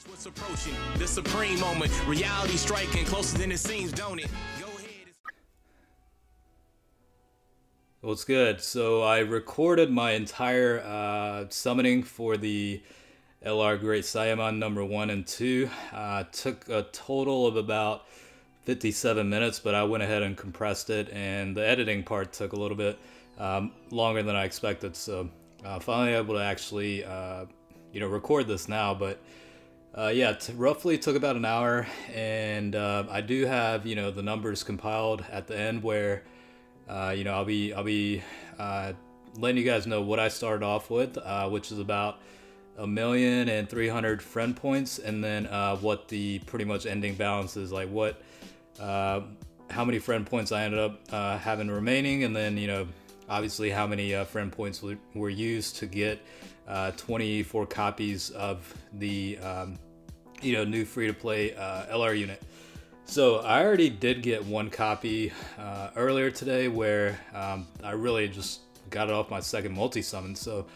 What's approaching the supreme moment, reality striking closer than it seems, don't it? Go ahead. What's good? So I recorded my entire summoning for the LR Great Saiyaman number 1 and 2. Took a total of about 57 minutes, but I went ahead and compressed it, and the editing part took a little bit longer than I expected. So finally able to actually record this now, but yeah, roughly took about an hour, and I do have the numbers compiled at the end where I'll be letting you guys know what I started off with, which is about 1,300,000 friend points, and then what the pretty much ending balance is, like what how many friend points I ended up having remaining, and then obviously how many friend points were used to get 24 copies of the new free-to-play LR unit. So I already did get one copy earlier today, where I really just got it off my second multi-summon, so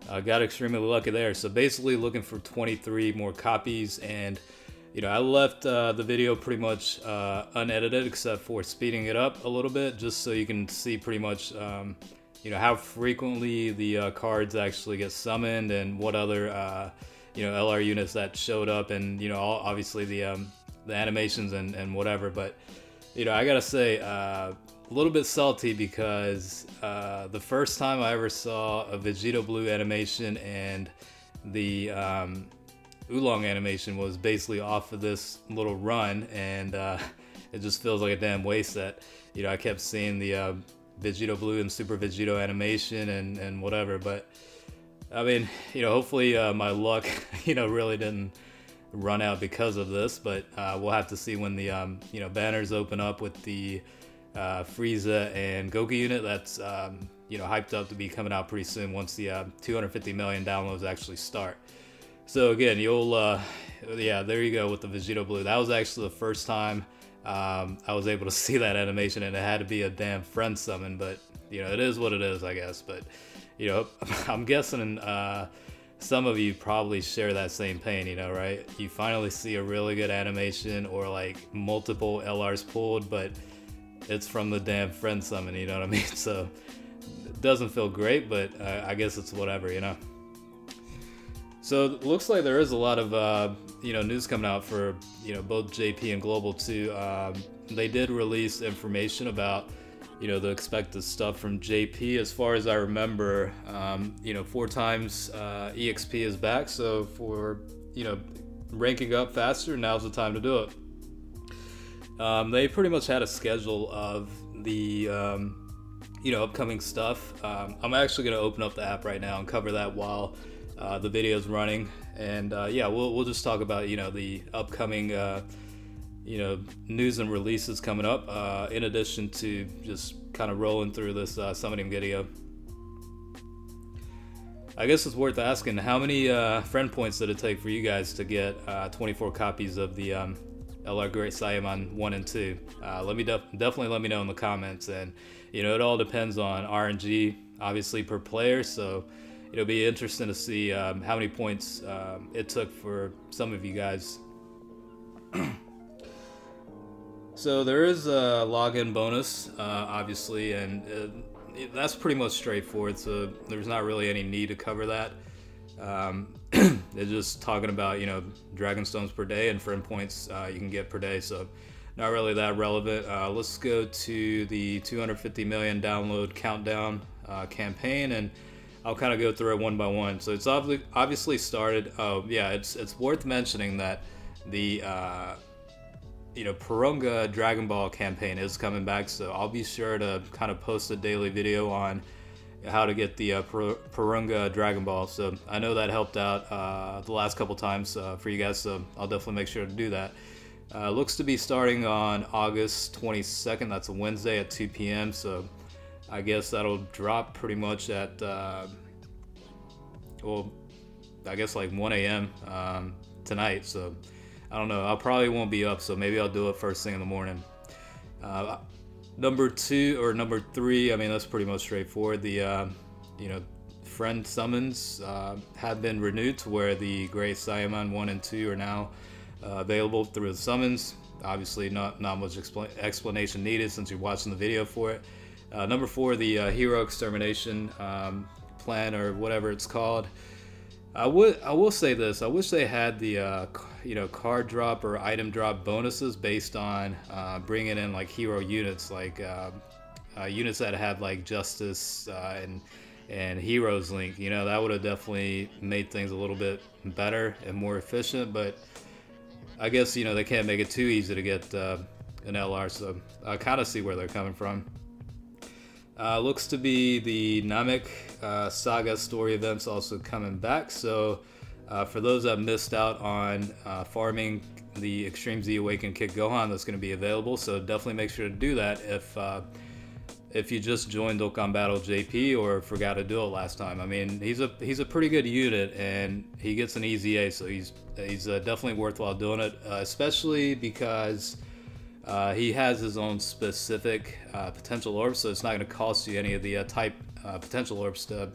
I got extremely lucky there. So basically looking for 23 more copies, and I left the video pretty much unedited, except for speeding it up a little bit, just so you can see pretty much how frequently the cards actually get summoned, and what other LR units that showed up, and obviously the animations and whatever. But I gotta say, a little bit salty, because the first time I ever saw a Vegeta Blue animation and the Oolong animation was basically off of this little run, and it just feels like a damn waste that I kept seeing the Vegeta Blue and Super Vegito animation and whatever. But I mean, hopefully my luck really didn't run out because of this, but we'll have to see when the banners open up with the Frieza and Goku unit. That's hyped up to be coming out pretty soon, once the 250 million downloads actually start. So again, you'll yeah, there you go with the Vegeta Blue. That was actually the first time I was able to see that animation, and it had to be a damn friend summon. But it is what it is, I guess. But I'm guessing some of you probably share that same pain, right? You finally see a really good animation, or like multiple LRs pulled, but it's from the damn friend summon, you know what I mean? So it doesn't feel great, but I guess it's whatever, So it looks like there is a lot of news coming out for both JP and Global too. They did release information about the expected stuff from JP. As far as I remember, 4 times EXP is back, so for ranking up faster, now's the time to do it. They pretty much had a schedule of the upcoming stuff. I'm actually going to open up the app right now and cover that while the video's running, and yeah, we'll just talk about the upcoming news and releases coming up, in addition to just kind of rolling through this summoning video. I guess it's worth asking, how many friend points did it take for you guys to get 24 copies of the LR Great Saiyaman 1 and 2? Let me definitely let me know in the comments. And it all depends on RNG, obviously, per player, so it'll be interesting to see how many points it took for some of you guys. So there is a login bonus, obviously, and that's pretty much straightforward, so there's not really any need to cover that. They're just talking about Dragon Stones per day and friend points you can get per day, so not really that relevant. Let's go to the 250 million download countdown campaign, and I'll kind of go through it one by one. So it's obviously started. Oh yeah, it's worth mentioning that the Purunga Dragon Ball campaign is coming back, so I'll be sure to kind of post a daily video on how to get the Purunga Dragon Ball. So I know that helped out the last couple times for you guys, so I'll definitely make sure to do that. Looks to be starting on August 22nd. That's a Wednesday at 2 p.m. So I guess that'll drop pretty much at well, I guess like 1 a.m. Tonight. So I don't know. I probably won't be up, so maybe I'll do it first thing in the morning. Number 2 or number 3, I mean, that's pretty much straightforward. The friend summons have been renewed to where the Great Saiyaman 1 and 2 are now available through the summons. Obviously not much explanation needed since you're watching the video for it. Number 4, the Hero Extermination plan, or whatever it's called. I will say this. I wish they had the card drop or item drop bonuses based on bringing in like hero units, like units that have like Justice and Heroes Link. That would have definitely made things a little bit better and more efficient. But I guess they can't make it too easy to get an LR, so I kind of see where they're coming from. Looks to be the Namek Saga story events also coming back. So for those that missed out on farming the Extreme Z Awakened Kid Gohan, that's going to be available. So definitely make sure to do that if you just joined Dokkan Battle JP or forgot to do it last time. I mean, he's a pretty good unit and he gets an easy A, so he's definitely worthwhile doing it, especially because he has his own specific potential orbs, so it's not going to cost you any of the type potential orbs to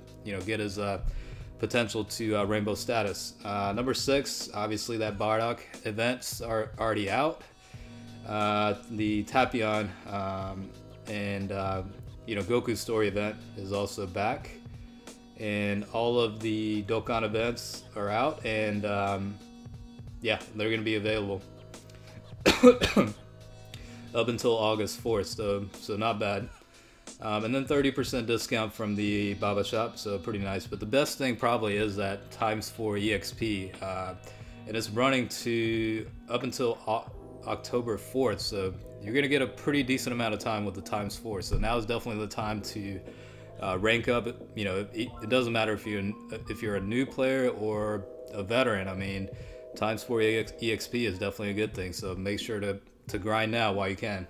get his potential to rainbow status. Number 6, obviously that Bardock events are already out. The Tapion and Goku story event is also back, and all of the Dokkan events are out, and yeah, they're going to be available up until August 4th, so not bad. And then 30% discount from the Baba Shop, so pretty nice. But the best thing probably is that ×4 EXP, and it's running to up until October 4th, so you're gonna get a pretty decent amount of time with the ×4. So now is definitely the time to rank up. It doesn't matter if you're a new player or a veteran. I mean, ×4 EXP is definitely a good thing. So make sure to grind now while you can.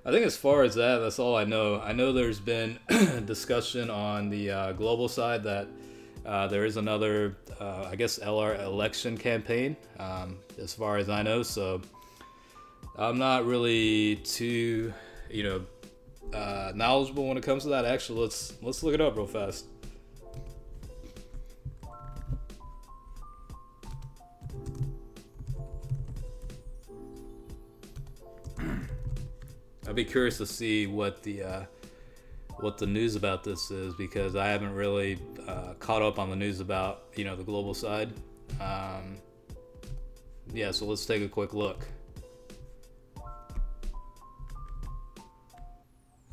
I think as far as that's all I know. I know there's been discussion on the global side that there is another, I guess, LR election campaign, as far as I know. So I'm not really too, knowledgeable when it comes to that. Actually, let's look it up real fast. I'd be curious to see what the news about this is, because I haven't really caught up on the news about the global side. Yeah, so let's take a quick look.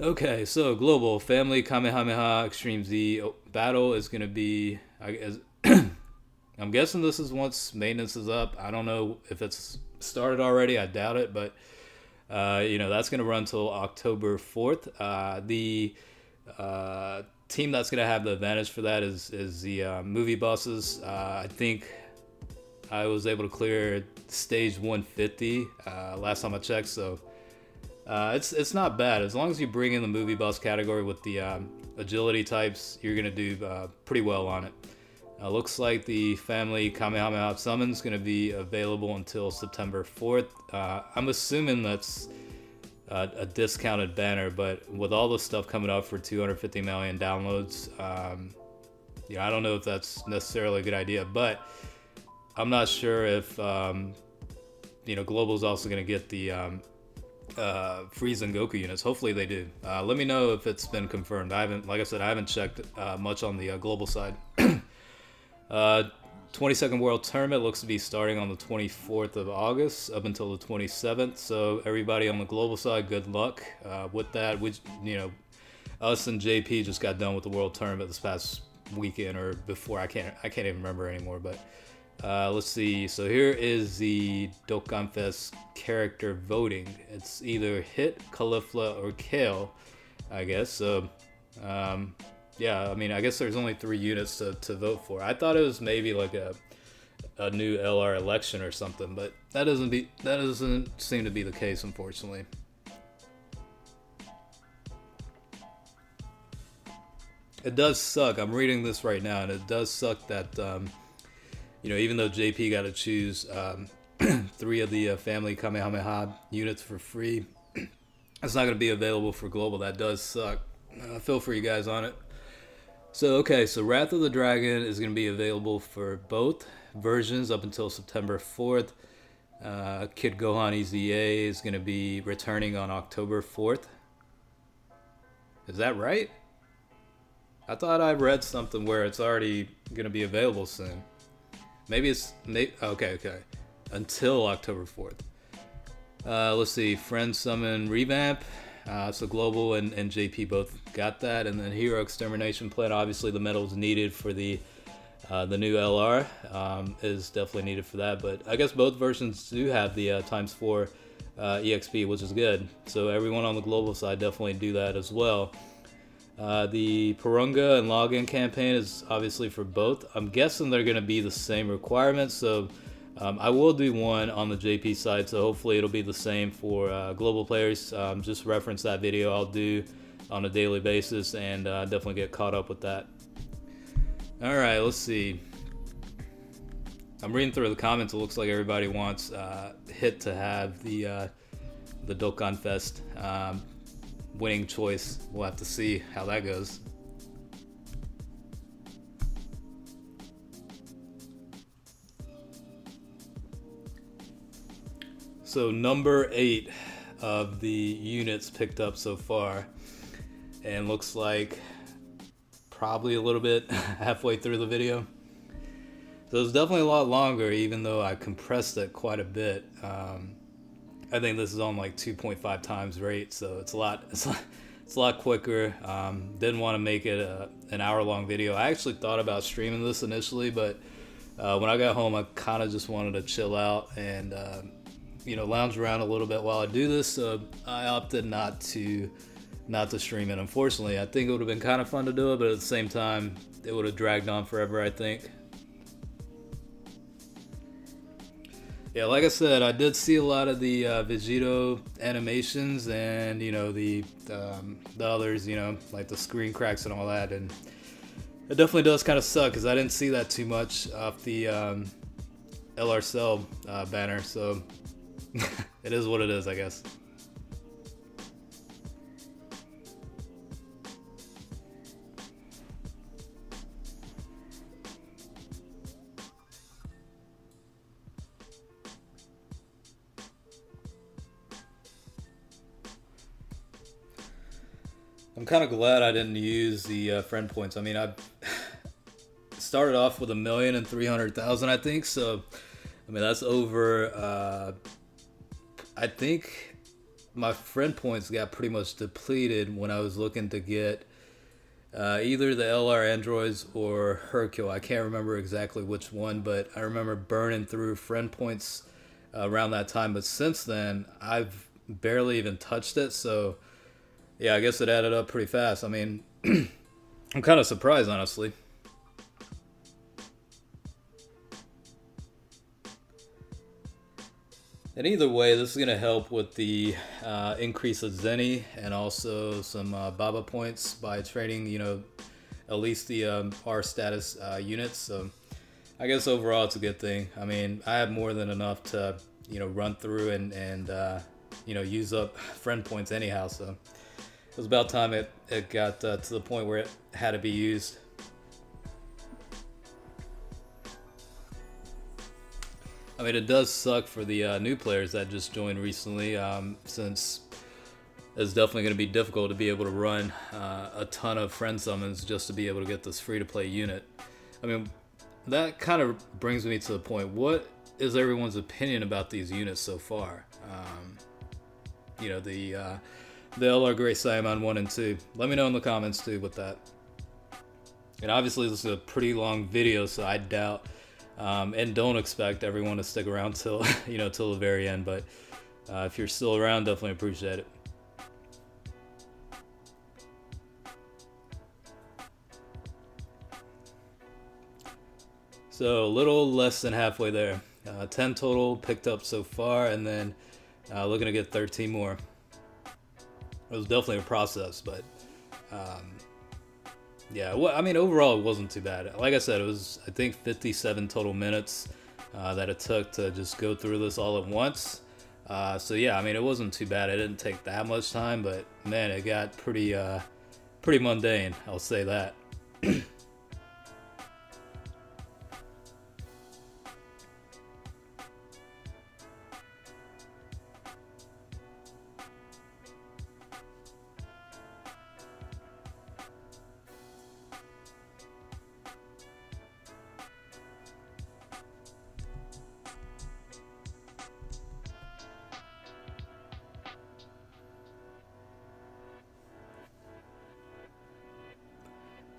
Okay, so global family Kamehameha Extreme Z battle is going to be, I'm guessing this is once maintenance is up. I don't know if it's started already. I doubt it, but that's going to run till October 4th. The team that's going to have the advantage for that is the movie bosses. I think I was able to clear stage 150 last time I checked, so it's not bad. As long as you bring in the movie boss category with the agility types, you're going to do pretty well on it. Looks like the family Kamehameha summon is going to be available until September 4th. I'm assuming that's a discounted banner, but with all the stuff coming up for 250 million downloads, I don't know if that's necessarily a good idea, but I'm not sure if Global is also going to get the Frieza and Goku units. Hopefully they do. Let me know if it's been confirmed. Like I said, I haven't checked much on the global side. 22nd World Tournament looks to be starting on the 24th of August up until the 27th. So everybody on the global side, good luck with that. Which us and JP just got done with the World Tournament this past weekend or before. I can't even remember anymore. But let's see. So here is the Dokkan Fest character voting. It's either Hit, Caulifla, or Kale, I guess. So yeah, I mean, I guess there's only 3 units to vote for. I thought it was maybe like a new LR election or something, but that doesn't seem to be the case, unfortunately. It does suck. I'm reading this right now, and it does suck that even though JP got to choose 3 of the family Kamehameha units for free, it's not going to be available for global. That does suck. I feel for you guys on it. So okay, so Wrath of the Dragon is going to be available for both versions up until September 4th. Kid Gohan EZA is going to be returning on October 4th. Is that right? I thought I read something where it's already going to be available soon. Maybe it's... Okay. Until October 4th. Let's see. Friend Summon Revamp. So Global and JP both got that. And then Hero Extermination Plan. Obviously the medals needed for the new LR is definitely needed for that. But I guess both versions do have the ×4 EXP, which is good. So everyone on the global side definitely do that as well. The Purunga and login campaign is obviously for both. I'm guessing they're going to be the same requirements, so I will do one on the JP side, so hopefully it'll be the same for global players. Just reference that video I'll do on a daily basis and definitely get caught up with that. Alright, let's see. I'm reading through the comments. It looks like everybody wants Hit to have the Dokkan Fest winning choice. We'll have to see how that goes. So number 8 of the units picked up so far, and looks like probably a little bit halfway through the video. So it's definitely a lot longer, even though I compressed it quite a bit. I think this is on like 2.5 times rate, so it's a lot quicker. Didn't want to make it an hour-long video. I actually thought about streaming this initially, but when I got home, I kind of just wanted to chill out and lounge around a little bit while I do this. So I opted not to stream it. Unfortunately, I think it would have been kind of fun to do it, but at the same time, it would have dragged on forever, I think. Yeah, like I said, I did see a lot of the Vegito animations and, the others, like the screen cracks and all that. And it definitely does kind of suck because I didn't see that too much off the LR Cell banner. So it is what it is, I guess. I'm kind of glad I didn't use the friend points. I mean, I started off with 1,300,000, I think. So, I mean, that's over. I think my friend points got pretty much depleted when I was looking to get either the LR Androids or Hercule. I can't remember exactly which one, but I remember burning through friend points around that time. But since then, I've barely even touched it. So, yeah, I guess it added up pretty fast. I mean, I'm kind of surprised, honestly. And either way, this is going to help with the increase of Zenny and also some Baba points by trading, at least the R status units. So I guess overall it's a good thing. I mean, I have more than enough to, run through and use up friend points anyhow. So it was about time it got to the point where it had to be used. I mean, it does suck for the new players that just joined recently, since it's definitely going to be difficult to be able to run a ton of friend summons just to be able to get this free-to-play unit. I mean, that kind of brings me to the point. What is everyone's opinion about these units so far? The LR Great Saiyaman 1 and 2. Let me know in the comments too with that. And obviously this is a pretty long video, so I doubt and don't expect everyone to stick around till till the very end. But if you're still around, definitely appreciate it. So a little less than halfway there. 10 total picked up so far, and then looking to get 13 more. It was definitely a process, but yeah, well, I mean, overall it wasn't too bad. Like I said, it was, I think, 57 total minutes that it took to just go through this all at once. So yeah, I mean, it wasn't too bad. It didn't take that much time, but man, it got pretty mundane, I'll say that.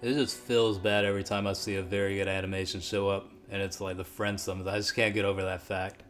It just feels bad every time I see a very good animation show up and it's like the friend summons. I just can't get over that fact.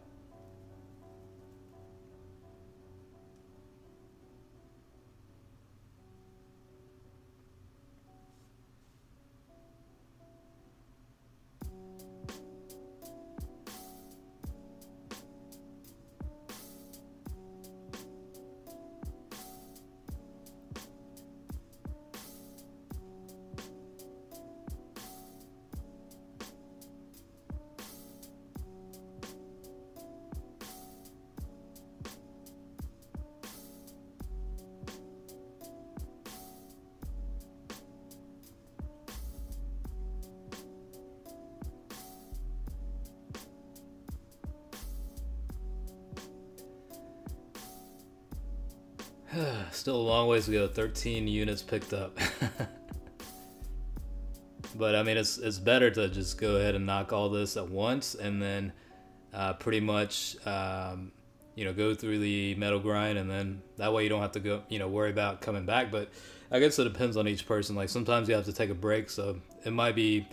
Still a long ways to go. 13 units picked up. But I mean, it's better to just go ahead and knock all this at once, and then pretty much go through the metal grind, and then that way you don't have to go worry about coming back. But I guess it depends on each person. Like sometimes you have to take a break, so it might be,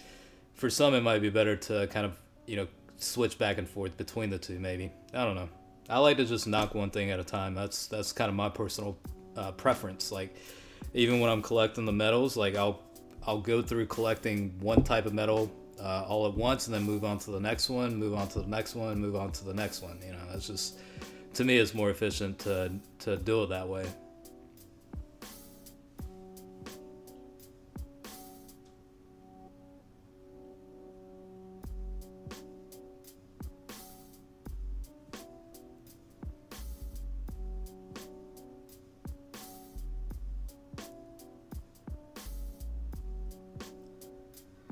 for some it might be better to kind of switch back and forth between the two. Maybe, I don't know. I like to just knock one thing at a time. That's kind of my personal preference. Like even when I'm collecting the metals, like I'll go through collecting one type of metal all at once, and then move on to the next one, move on to the next one, move on to the next one. That's just, to me, it's more efficient to do it that way.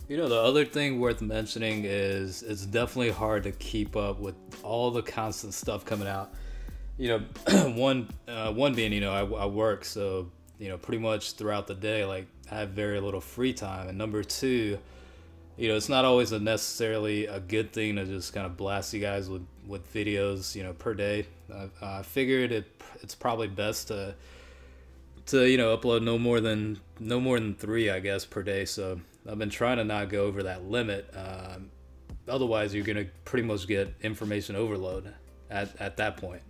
The other thing worth mentioning is it's definitely hard to keep up with all the constant stuff coming out. One being, I work, so, pretty much throughout the day, like, I have very little free time. And number two, it's not always necessarily a good thing to just kind of blast you guys with videos, per day. I figured it's probably best to upload no more than 3, I guess, per day. So I've been trying to not go over that limit. Otherwise, you're gonna pretty much get information overload at that point.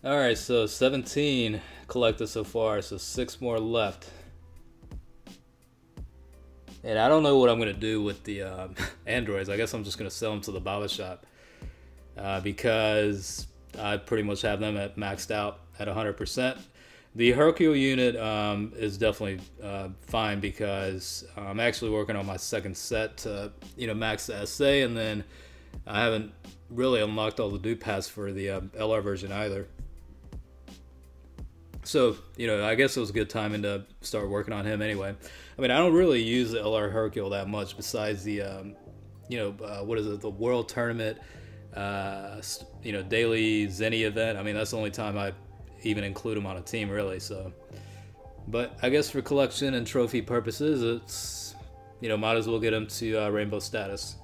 All right, so 17 collected so far, so 6 more left. And I don't know what I'm gonna do with the androids. I guess I'm just gonna sell them to the Baba shop because I pretty much have them maxed out at 100%. The Hercule unit is definitely fine because I'm actually working on my second set to max the SA, and then I haven't really unlocked all the dupe paths for the LR version either. So I guess it was a good timing to start working on him anyway. I mean, I don't really use the LR Hercule that much besides the what is it, the World Tournament daily Zenny event. I mean, that's the only time I even include him on a team, really. So, but I guess for collection and trophy purposes, it's might as well get him to rainbow status.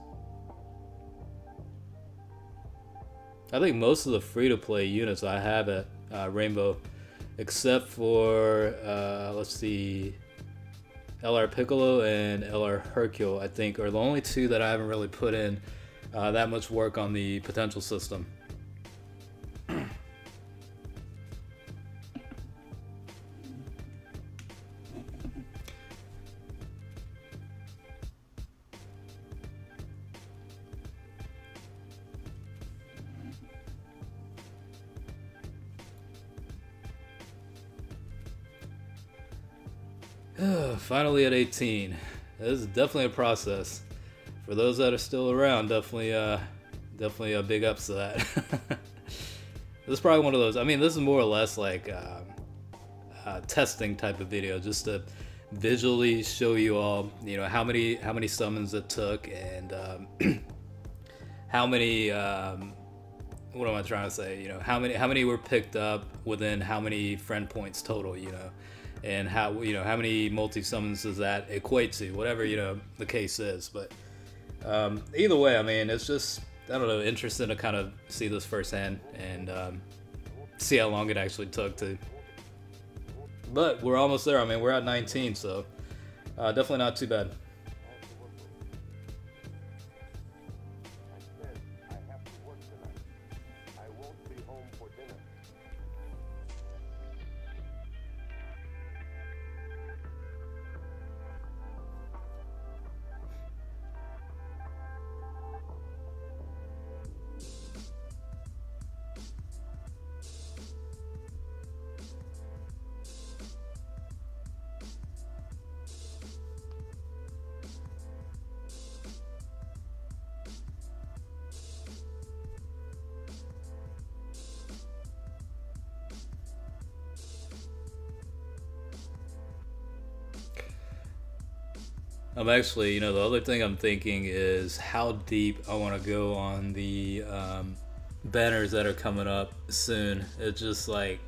I think most of the free-to-play units I have at rainbow, except for let's see, LR Piccolo and LR Hercule, I think, are the only two that I haven't really put in that much work on the potential system. Finally at 18. This is definitely a process. For those that are still around, definitely a big ups to that. This is probably one of those. I mean, this is more or less like testing type of video, just to visually show you all, you know, how many summons it took, and how many what am I trying to say? You know, how many were picked up within how many friend points total, you know, and how many multi summons does that equate to, whatever, you know, the case is. But either way, I mean, it's just, I don't know, interesting to kind of see this firsthand and see how long it actually took to. But we're almost there. I mean, we're at 19, so definitely not too bad. I'm actually, you know, the other thing I'm thinking is how deep I want to go on the banners that are coming up soon. It's just like,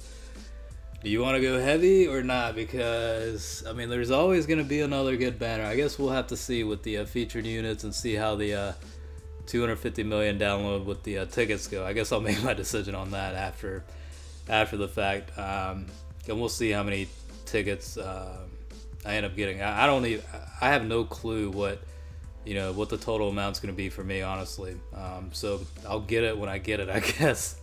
do you want to go heavy or not? Because, I mean, there's always going to be another good banner. I guess we'll have to see with the featured units and see how the 250 million download with the tickets go. I guess I'll make my decision on that after the fact. And we'll see how many tickets I end up getting. I have no clue what the total amount's going to be for me, honestly. So I'll get it when I get it, I guess.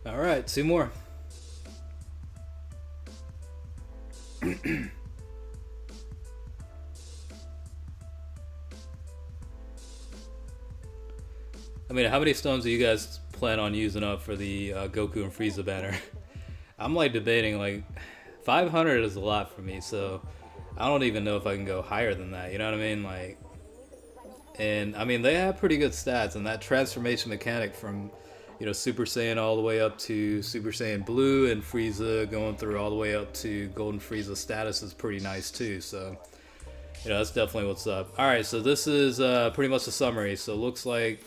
All right, 2 more. I mean, how many stones do you guys plan on using up for the Goku and Frieza banner? I'm like debating, like 500 is a lot for me, so I don't even know if I can go higher than that, you know what I mean? Like, and I mean, they have pretty good stats, and that transformation mechanic from, you know, Super Saiyan all the way up to Super Saiyan Blue, and Frieza going through all the way up to Golden Frieza status is pretty nice too, so, you know, that's definitely what's up. Alright, so this is pretty much a summary. So it looks like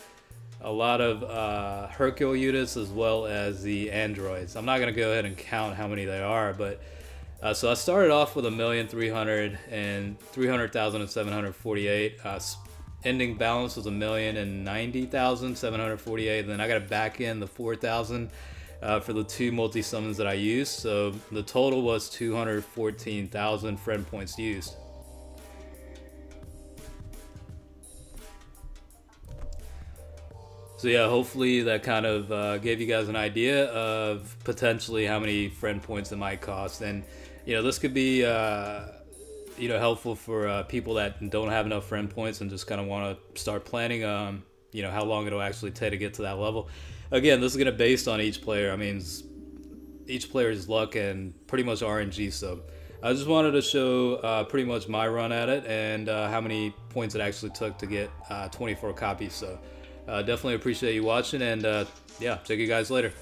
a lot of Hercule units as well as the androids. I'm not going to go ahead and count how many they are, but so I started off with 1,300,000 and 300,748. Ending balance was 1,090,748. And then I got to back in the 4,000 for the 2 multi summons that I used. So the total was 214,000 friend points used. So yeah, hopefully that kind of gave you guys an idea of potentially how many friend points it might cost. And, you know, this could be, you know, helpful for people that don't have enough friend points and just kind of want to start planning, you know, how long it'll actually take to get to that level. Again, this is going to be based on each player. I mean, each player's luck and pretty much RNG. So I just wanted to show pretty much my run at it and how many points it actually took to get 24 copies. So definitely appreciate you watching, and yeah, check you guys later.